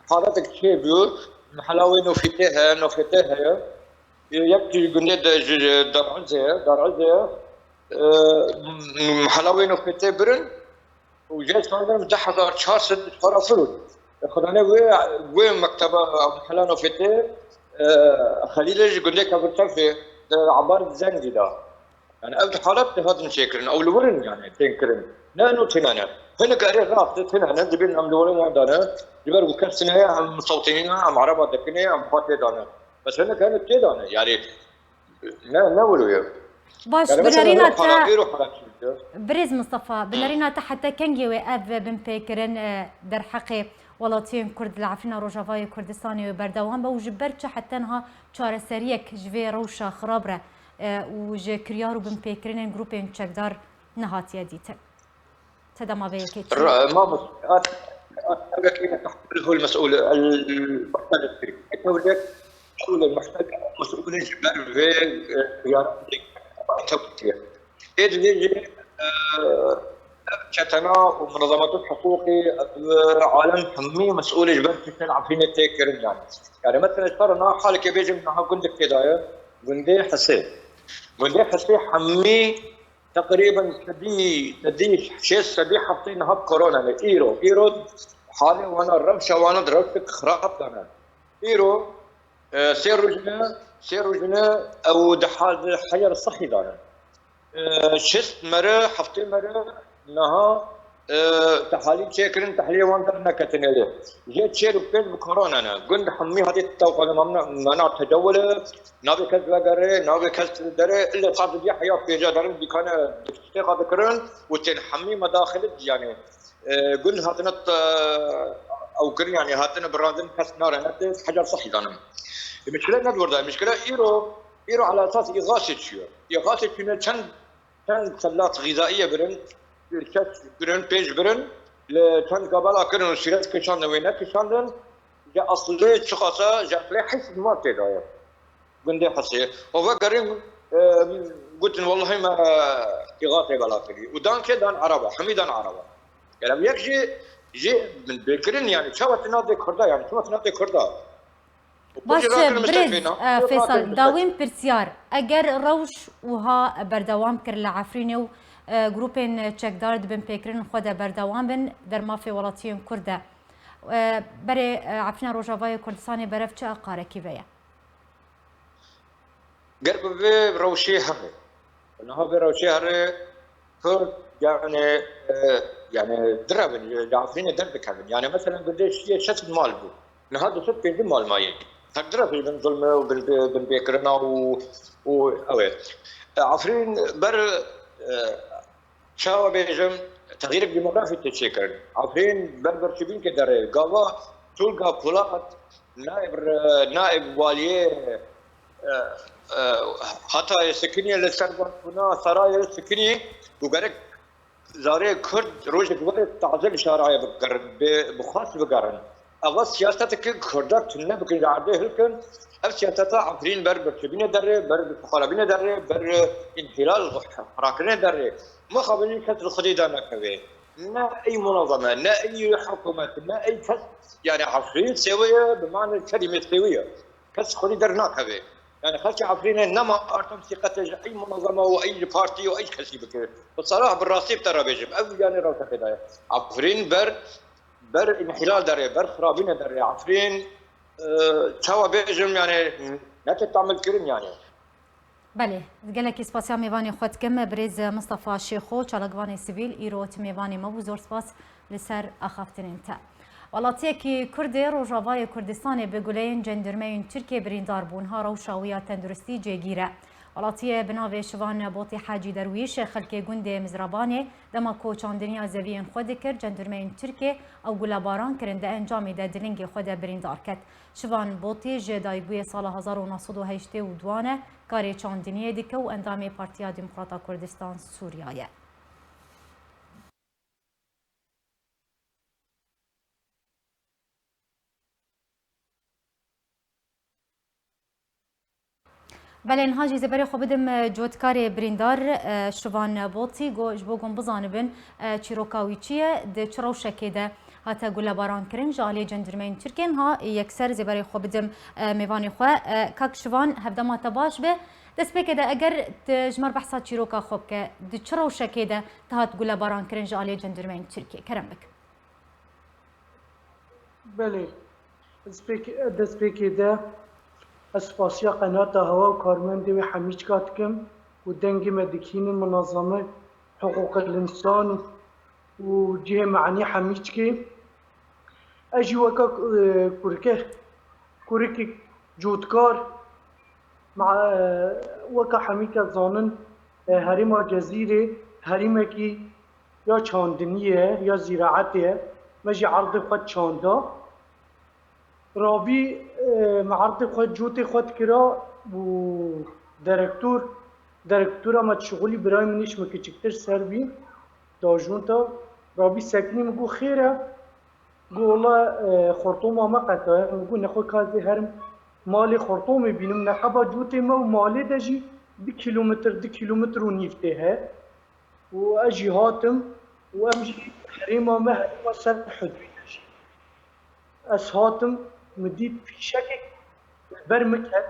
[SPEAKER 9] حالتك شيء بيو محلاوي نوفتها يكفي قلنا دار عزة محلاوي نوفتها برن وجاي صار مزح دار شهر 6 شهور فرود خدنا وين مكتبه محلا نوفتها خليل قلنا كبرت في عبارة زنجي ده يعني أول حالات هذا نشكرن أو لورن يعني تنكرن نانو تنانا هنا قاري غاف تنانا دبين أم لورن عندنا جبر وكل سنة عم مستوطنين عم عربة دكني عم خاطر دانا بس هنا كانت كده يعني لا ولو
[SPEAKER 1] باش
[SPEAKER 9] يعني
[SPEAKER 1] بنارينا تا بريز مصطفى بنارينا تا حتى كنجي واب بن بيكرن در حقي ولاتين كرد العفرينة روجافاي كردستاني وبردوان بوجبرتش حتى انها چاره سريك جوي روشا خرابره وجه كريارو بن بيكرين جروبين تشكدار نهات يديته تدما بيكيت
[SPEAKER 9] ما بس هو المسؤول المحتاج التركي المحتاج مسؤول جبال في كريار توتير يجي شتنا ومنظمات الحقوقي عالم حمي مسؤول جبال في العفرينة تيكرين يعني مثلا صارنا حالك بيجي منها قندك كدايه قندي حسي حمي تقريبا تدي شيء سدي حاطينها بكورونا ايرو حالي وانا الرمشه وانا ضربتك خراب انا ايرو سير رجنا او دحال الحجر الصحي دانا شست مره حفتي مره انها تحاليل شكرن تحليل وانترنا كتنيله جيت شير بكورونا انا قلت حمي هذه التوقع ممنوع تجول نابي كذا غير نابي كذا دري الا صار دي حياه في جدارن دي كان تشتغل ذكرن وتنحمي مداخل يعني قلت هاتنا او كر يعني هاتنا براندن كسنار هذا حجر صحي دانا المشكله ندور ده المشكله ايرو على اساس اغاثه شنو كان سلات غذائيه برن برن بيج برن لكان قبل أكرن وسيرت كشان وينه كشاندن جاء أصله شخصا جاء له حس ما تدايا قندي حسي هو قرين قلت والله ما إغاثة بلاكري ودان كدان عربة حميدان عربة يعني يكجي جي من بكرين يعني شو تنادي كردا يعني شو تنادي كردا
[SPEAKER 1] باش بريز فيصل داوين برسيار اگر روش وها بردوام كر لعفرينه جروبين تشكدار بن بيكرين خدا بردوام بن در مافي ولاتين كرده بري عفرينه روجافاي كردستاني برف چه قاره كيفيا
[SPEAKER 9] قرب في روشي هره انها في روشي هره كرد يعني دربن العفرين درب كامل يعني مثلا قديش هي شت مال بو نهار صوت بين مال ماي تقدر في بن ظلمه وبن بيكرنا و اوي عفرين بر شاو بيجم تغيير الديموغرافي تشكر عفرين برشبين كدره قوا تلقى بولات نائب واليه حتى سكنيه للسربان هنا سرايا سكنيه وقالك زاري كرد روج قبل تعزل شارعي بخاص بقرن اول سياستك كردات تنه بكن عرده هلكن اف سياسات عفرين برشبين دره خرابين دره انحلال حراكين دره ما خبرني كثر خديدانا كبير لا اي منظمه لا اي حكومه لا اي كس يعني عفرين سويه بمعنى كلمه سويه كس خديدرنا كبير يعني خلش عفرين انما ارتم ثقه اي منظمه واي بارتي واي كسي بكير بصراحه بالراسي ترى بيجب او يعني رو كده عفرين بر انحلال دره بر خرابين دره عفرين تشوا بيجم يعني لا تعمل كريم يعني
[SPEAKER 1] بله گلکی سپاسیا میوانی خود کم بریز مصطفى شیخو چالگوان سیویل ایروت میوانی مبو زور سپاس لسر اخافتنین تا ولاتی کی کرد روجاوای کردستان به گلین جندرمین ترکیه بریندار بون ها روشاویا تندرستی جگیره ولاتی بناوی شوان بوتی حاجی درویش خلک گند مزربانه دما کوچاندنیا زوین خود کرد جندرمین ترکیه او گلاباران کرنده انجام ده دلنگ خود بریندار کت شوان بوتی جدای بوی سال 1908 و دوانه کاری چاندنیه دیکه و اندام پارتیا دموکراتا کردستان سوریایه بله نهاجی زبری خو بدم جوتکار بریندار شوان بوتی گوش بوگم بزانبن چیروکاوی چیه ده چرو شکیده هاتا گل باران کرن جالی جندرمین ترکین ها یکسر زبری خو بدم میوانی خو کاک شوان هفدما تباش به دست بکده اگر تجمر بحثات چیروکا خوب که ده چرو شکیده تهات گل باران کرن جالی جندرمین ترکی کرم بک
[SPEAKER 8] بله دست بکده اسپاسیا قناة هوا و کارمند و حمیج کاتکم و دنگ مدکین منظمه حقوق الانسان و جه معنی حمیج که اجی وکا کورک جودکار مع وکا حمیک زانن هریم جزیره هریم کی یا چاندنیه یا زراعته مجی عرض خود چانده رابی معرض خود جوت خود کرا و درکتور ما شغلی برای منیش مکچکتر سر بی داجونتا رابی سکنی مگو خیره گولا خورتوم ما قطعه مگو نخو کازی هرم مال خورتوم بینم نقبا جوت ما و مالی دجی 2 کیلومتر و نیفته ها و اجی هاتم و امجی حریما ما هرما سر حدوی دجی اس هاتم مدید فیشک برمکت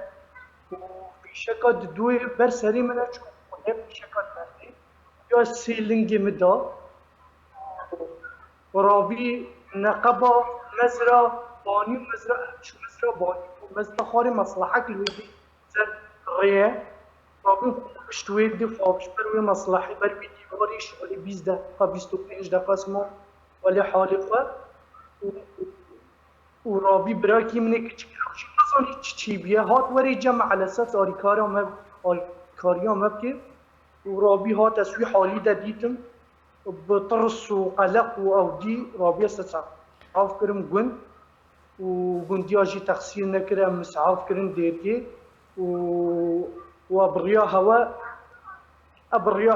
[SPEAKER 8] و فیشکات دوی بر سری منه چون خونه فیشکات برده یا سیلنگ مدا و رابی نقبا مزرا بانی مزرا شو مزرا بانی مزرا خاری مصلحه کلویدی زر غیه رابی خوشتوی دی خوابش بروی مصلحه بر بی دیواری شغلی 20 دقیقه 25 دقیقه اسمو ولی حالی خود و رابی براکی منه کچک روشی نزانی چی بیه هات وری جمع على اساس آریکاریا مبکه و رابی هات اسوی حالی دا دیتم بطرس و قلق و اودی رابی استسعاف کرم گون و گوندی آجی تقصیر نکرم مسعاف کرن دیتی و ابریا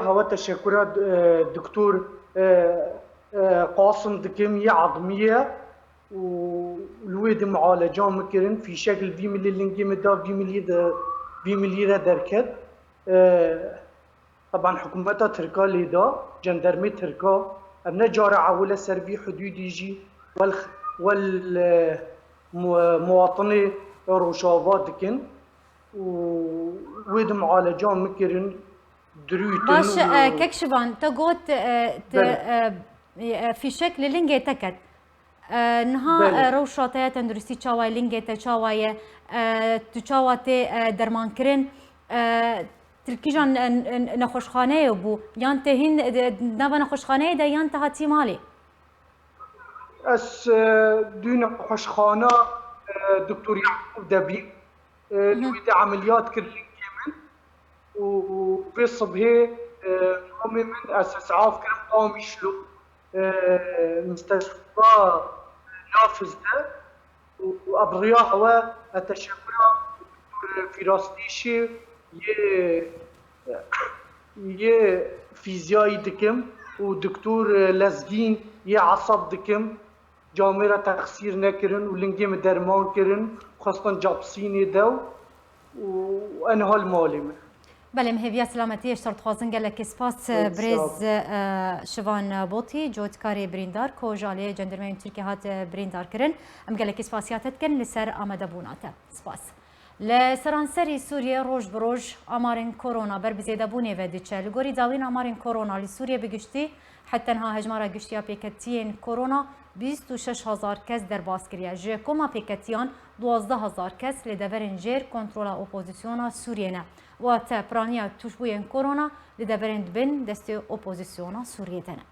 [SPEAKER 8] هوا تشکرات دکتور قاسم دکمی عظمیه والويد معالجة مكرن في شكل في ملي لينجي مدا في ملي دركت طبعا حكومتها تركا ليدا جندرمي تركا ابنا جارع ولا سربي حدود يجي والمواطني روشافات كن وويد معالجة مكرن درويتن
[SPEAKER 1] باش ككشبان تقوت في شكل لينجي تكت نها روشاته تندرستی چاوای لینگه تا چاوای تو چاواته درمان کرن تركي جان نخوشخانه بو يان تهين نبا نخوشخانه ده يان تهاتي مالي
[SPEAKER 8] اس دون خوشخانه دكتور يعقوب دبي لويد عمليات كرلين كمان وفي الصبح قومي من اسعاف كرم قومي شلو مستشفى نافذ ده وابرياء واتشكر فراس ديشي يه فيزيائي دكم ودكتور لزگین یه عصب دکم جامعه تخسیر نکرن و لنگیم درمان کرن خواستن جابسینی دو و انها المالی من
[SPEAKER 1] بله مهویه سلامتی اشترت خوازن گلک سپاس بریز شوان بوتی جوتکاری بریندار کو جالی جندرمه ترکیه هات بریندار کرن ام گلک سپاسیاتت کن لسر آمده بوناته سپاس لسرانسری سوریه روز بروز آمارین کرونا بر بزیده بونه و دیچه لگوری داوین آمارین کرونا لسوریه بگشتی حتی انها هجمارا گشتیا پیکتین کرونا 26,000 کس در باز کریه جه کما پیکتیان 12,000 کس لدورین جیر کنترولا اپوزیسیونا سوریه نه و تا پرانیا توشبوین کرونا لدورین بین دست اپوزیسیونا سوریه تنه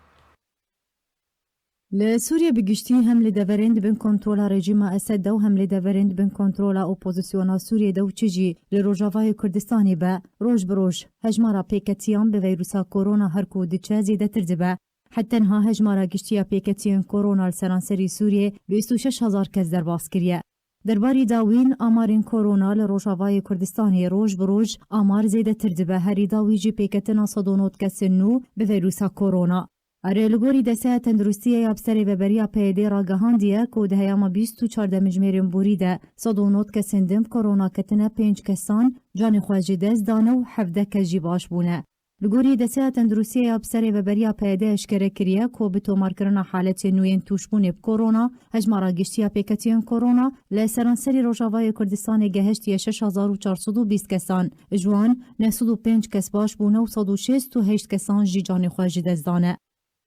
[SPEAKER 2] لسوريا بگشتی هم لدورند بین کنترل رژیم اسد و هم لدورند بین کنترل اپوزیسیون سوریه دو چجی لروجاوای کردستانی به روز بروز هجمارا پیکتیان به ویروسا کرونا هر کو دچه زیده تردبه حتی انها هجمارا گشتیا پیکتیان کرونا لسرانسری سوریه 26,000 کس در باز کریه. درباری داوین آمارین کرونا لروجاوای کردستانی روز بروز آمار زیده تردبه هری داوی جی پیکتنا صدونوت کس نو به ویروسا کرونا. اره لگوری دسته تندرستی ابسری و بریا پیده را گهاندیه که ده هیاما 24 مجمرین بوریده صدونوت کسندم کرونا کتنه 5 کسان جان خواجی دست دانه و 17 کجی باش بونه. لگوری دسته تندرستی ابسری و بریا پیده اشکره کریه که به تومار کرنا حالت نوین توشبونه کرونا هجمارا گشتیا پیکتین کرونا لسرانسری روجاوای کردستان گهشتی 6420 کسان جوان 95 کس باش بونه و 168 کسان جی جان خواجی دست دانه.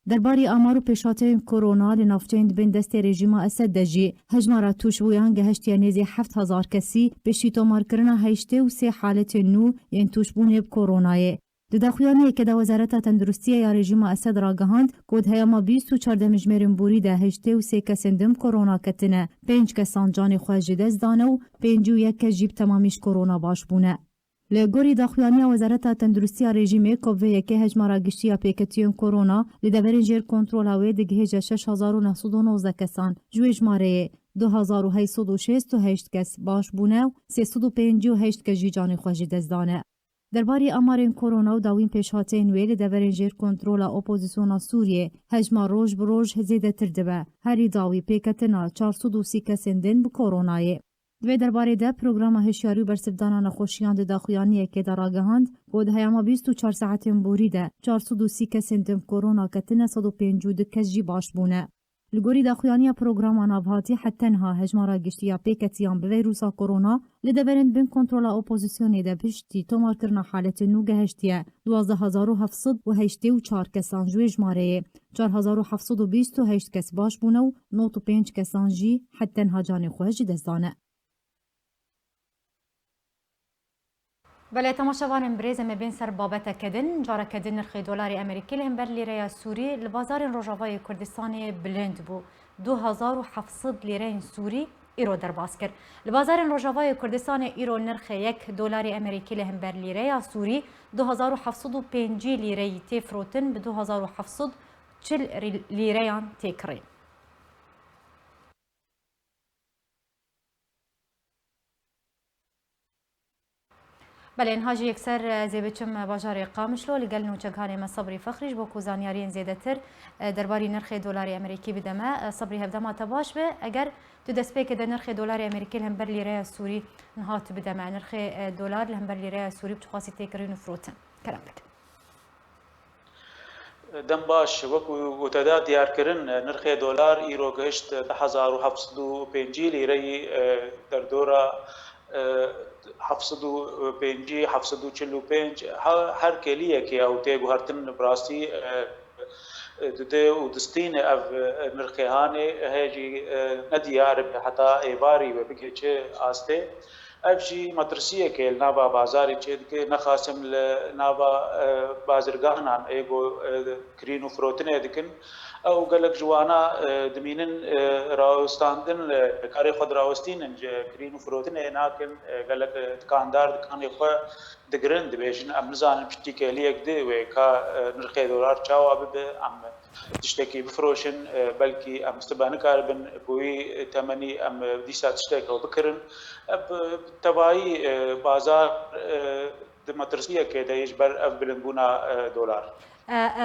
[SPEAKER 2] درباری آمار و پیشات کرونا لنافتند بین دست رژیم اسد دجی هجمارا توشبویان گهشتی نیزی 7000 کسی بشی تومار کرنا 83 حالت نو ین توشبونه کرونای. دداخویانی که در وزارت تندرستی یا رژیم اسد را گهاند کود هیاما 24 مجمرین بوریده 83 کسندم کرونا کتنه 5 کسان جان خواجی دست دانه و 51 کس جیب تمامیش کرونا باش بونه. لگوری داخویانی وزارت تندرستی رژیم کووی که هجمارا گشتیا پیکتیون کرونا لدورین جیر کنترل هاوی دگهج 6919 کسان جویج ماره 2868 کس باش بونه و 358 کس جان خوشی دزدانه. درباری آمارین کرونا و داوین پیشاتین وی لدورین جیر کنترل اپوزیسیون سوریه هجما روز بروز زیده تردبه هری داوی پیکتنا 430 کسندن به کرونای. دوی درباره ده پروگرام هشیاری و برسفدانا نخوشیان ده داخویانیه که در آگهاند بود هیاما 24 ساعتین بوریده 430 کسندم کرونا کتنه 152 کس جی باش بونه. لگوری داخویانی پروگرام آنابهاتی حتی انها هجمارا گشتیا پیکتیان به ویروسا کرونا لدورند بین کنترل اپوزیسیونی ده پشتی تومار کرنا حالت نو گهشتیه 12784 کسان جویج ماره 4728 کس باش بونه و 95 کسان جی حتی انها جان خوش دزدانه.
[SPEAKER 1] بله تماشاوان بريزم بين سر بابتا كدن جارا كدن نرخ دولار امريكي لهمبر ليره سوري لبازار روجاوای کردستان بلند بو 2700 لیره سوری ایرو در باز کرد. لبازار روجاوای کردستان ایرو نرخ $1 امریکی لهمبر لیره سوری 2705 لیره تفروتن به 2740 لیره تکرین. بله انهاجی یکسر زیبچم باجار قامشلو لگل نوچگان ما صبری فخریش با کوزانیارین زیاده تر درباری نرخ دلار امریکی بدمه صبری هفدما تباش به اگر تو دست به که نرخ دلار امریکی هم بر لیره سوری نهات بدمه نرخ دلار هم بر لیره سوری بخواسی تکرین فروتن کلام بک
[SPEAKER 5] دم باش وكو وتدا ديار كرن نرخ دولار ايرو گشت 1705 لیره در دوره 705 745 هر كليه كي او تيغو هرتن براسي دده ودستين اف نرخهانه هيجي نديار حتى ايباري بكيچه استه افجي مدرسيه كيل نابا بازاري تشيد كي نخاسم نابا بازرگانان ايغو كرينو فروتنه دكن او قالك جوانا دمينن راوستاندن كاري خد راوستين كرينو فروتنه ناكن قالك دكاندار دكان يخو دگرن دبيجن امزان بشتي كليك دي وكا نرخي دولار تشاو اب ام تشتكي بفروشن بلكي ام استبان كاربن بوي تمني ام ديسات تشتكي وبكرن تبعي بازار دمترسيه كده يجبر اف بلنبونا دولار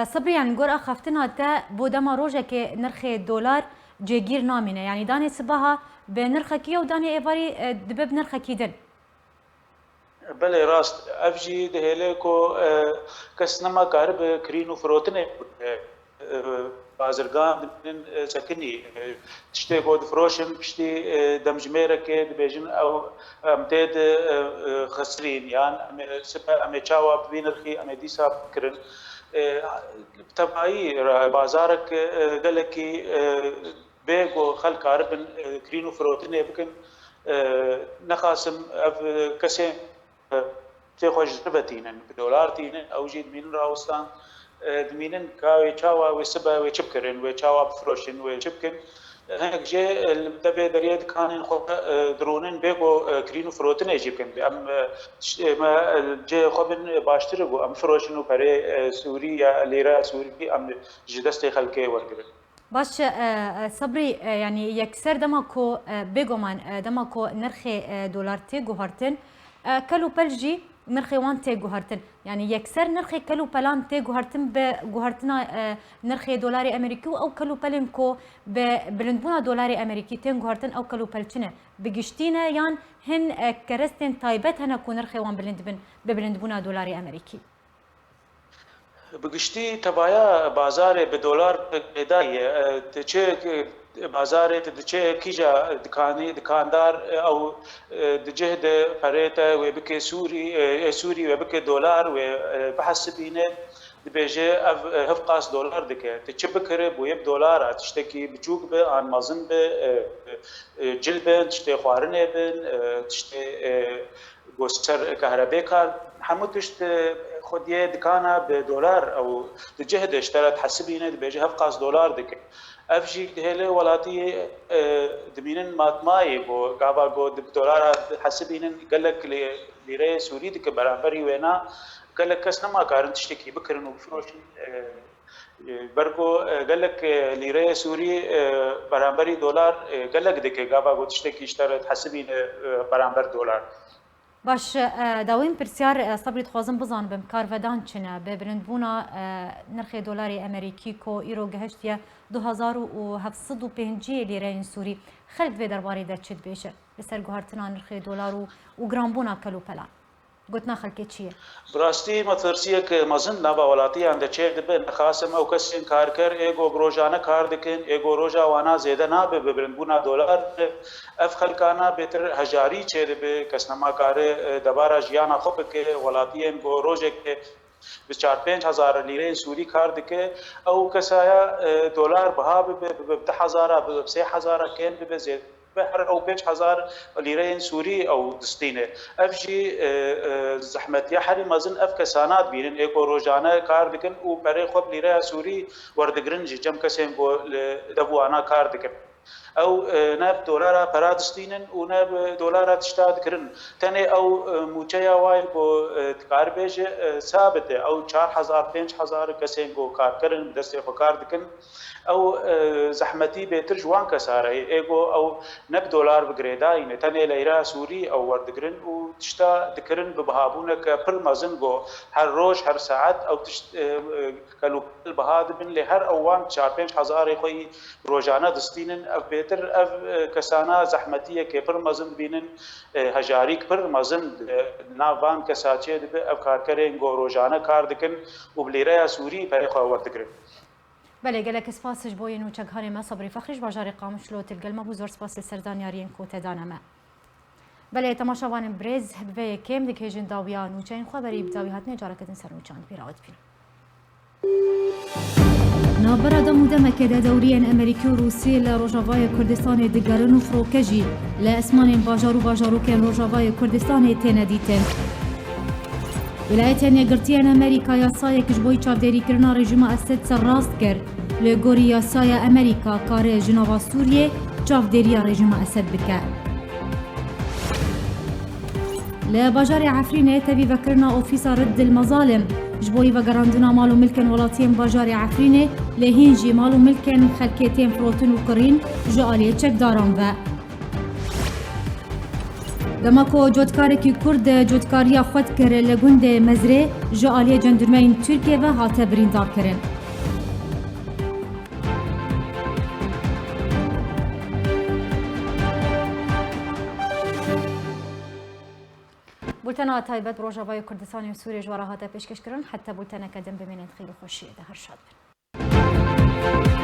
[SPEAKER 1] صبري يعني نقول اخفتنا تا بودما روجا كي نرخي دولار جيجير نامنه يعني داني صباها بنرخكيه وداني ايفاري دبب نرخكيدن
[SPEAKER 5] بله راست افجي دهلكو كسنما كارب كرينو فروتنه بازرگان سكني تشتي بود فروشن بشتي دمجميره كي دبيجن او امتد خسرين يعني سبا ام تشاوا بينرخي ام ديسا كرن تبعي بازارك قالكي بيغو خلق عربن كرينو فروتنه بكن نخاسم كسين تخرج ربتين بدولار تين او جيد من راوستان دمينن كاوي تشاوا وسبا ويشبكرن وتشاوا بفروشن ويشبكن هناك جي الدبي دريد كان خو درونن بيغو كرينو فروتن يجيبكن ام ما جي خبن باشترغو ام فروشن وبري سوريا ليرا سوري ام جدست خلكي ورغبن
[SPEAKER 1] باش صبري يعني يكسر دماكو بيغومان دماكو نرخي دولار تيغو هارتن كلو بلجي نرخي وان تيغو هارتن يعني يكسر نرخي كلو بلان تيغو هارتن بغوهارتنا نرخي دولاري امريكي او كلو بلنكو بلندبونا دولاري امريكي تيغو هارتن او كلو بلچنه بگشتينه يان هن كرستن تايبت هنا كو نرخي وان بلندبونا دولاري امريكي
[SPEAKER 5] بگشتی تبایا بازار بدولار بدای تچه بازار تچه کیجا دکاندار او دجهد پریتا و بک سوری و بک دلار و بحسبینه دبیجه هف قاس دلار دکه تچه بکره بو یب دلار تشتکی بچوک به آن مازن به جلبن تشتی خوارنه بن تشتی گوستر كهرباء كار حموتشت خديه دكانا بدولار او تجهد اشترت حسبينه بيجي هفقاس دولار دك افجي دهله ولاتي دمينن ماتماي بو غابا جو دولار حسبينن قال لك ليره سوري دك برابري وينا قال لك كسنما كارن تشتكي بكرن وفروشن برغو قال لك ليره سوري برابري دولار قال لك دك غابا جو تشتكي اشترت حسبينه برابر دولار
[SPEAKER 1] باش داوين برسيار صبري تخوازم بزان بم كارفدان چنه ببرندبونا نرخي دولاري امريكي كو ايرو گهشتيه 2750 ليره سوري خلق في درباري دا چد بيشه بسر گوهرتنا نرخي دولار و گرامبونا كلو پلا قلتنا خلقي چيه
[SPEAKER 5] براستي مترسيه ك مزن نابا ولاتي عند چه دبن خاصم او کسين کارکر ايگو گروجانه کار دکن ايگو روجا وانا زياده نا ببرندبونا دولار اف خلقانا بهتر هجاري چه دب کسنما کار دوباره جیانا خوب که ولاتین گو روزه که به 4-5 لیره سوری کار دکه او کسایا دلار بها به 10,000 به 3,000 کن به زید بحر او 5,000 ليره سوري او دستينه افجي زحمت يا حري مازن اف كسانات بينن ايكو روجانا كار دكن و بري خب ليره سوري وردگرن جم كسين بو دبو انا كار دكن او ناب دولار برادستينن و ناب دولار تشتاد كرن تاني او موچيا واي بو كاربيج ثابت او 4,000-5,000 كسين بو كار كرن دستي فكار دكن او زحمتي بيتر جوان كساره ايغو او نب دولار بگريدا ين تاني ليره سوري او وردگرن و تشتا دكرن ببهابونه كبل مازنغو هر روز هر ساعت او تشت كلو بهاد بن لهر اوان 4-5,000 خوي روزانه دستينن اف بيتر اف كسانا زحمتيه كبر مازن بينن هجاري كبر مازن ناوان كساچه دب اف كاركرين غو روزانه كار دكن و بليره سوري بري خو وردگرن
[SPEAKER 1] بله گلک سپاسش بوین و چگهانی ما صبری فخرش باجاری قامش لو تلگل ما بزرگ سپاس سردان یارین کو تدانمه بله تماشاوان برز به کم دکیجن داویا نوچین خبری بداوی هات نجارکتن سر نوچان پیراوت پیر
[SPEAKER 2] نابرا دەمودەمەکە دەوریان ئەمریکی و رووسی لە ڕۆژاوای کوردستانی دگەرن و فڕۆکەژی لە ئەسمانên باژار و باژارۆکێن ڕۆژاوای کوردستانی تێنە دیتن. ویلایەتە یەکگرتیان ئەمریکا یاسایەکیش بۆی چاودێریکردنا ڕێژیمە ئەسەد سەرڕاست کرد لە گۆری یاسایە ئەمریکا کارێ ژناوا سووریێ چاودێریە ڕێژیمە ئەسەد بکە. لە باژارێ عەفرینێ تەبی بەکردنا ئۆفیسا ڕد المەزالم ji bo vegerandina mal û milkên welatiyên bajarê Efrînê lê hîn jî mal û milkên xelkê tên firotin û kirîn ji aliyê çekdaran ve. Dema ku cotkarekî Kurd cotkariya xwe dikir li gundê Mezrê ji aliyê cendirmeyên Tirkiye ve hate birîndarkirin.
[SPEAKER 1] بولتنا تایبەت ڕۆژاوای کوردستانی و سووریێ ژوارە هاتە پێشکەشکردن حتا بولتەنەکە دەم بمێنێت خێر و خۆشیە دە هەر شاد بن.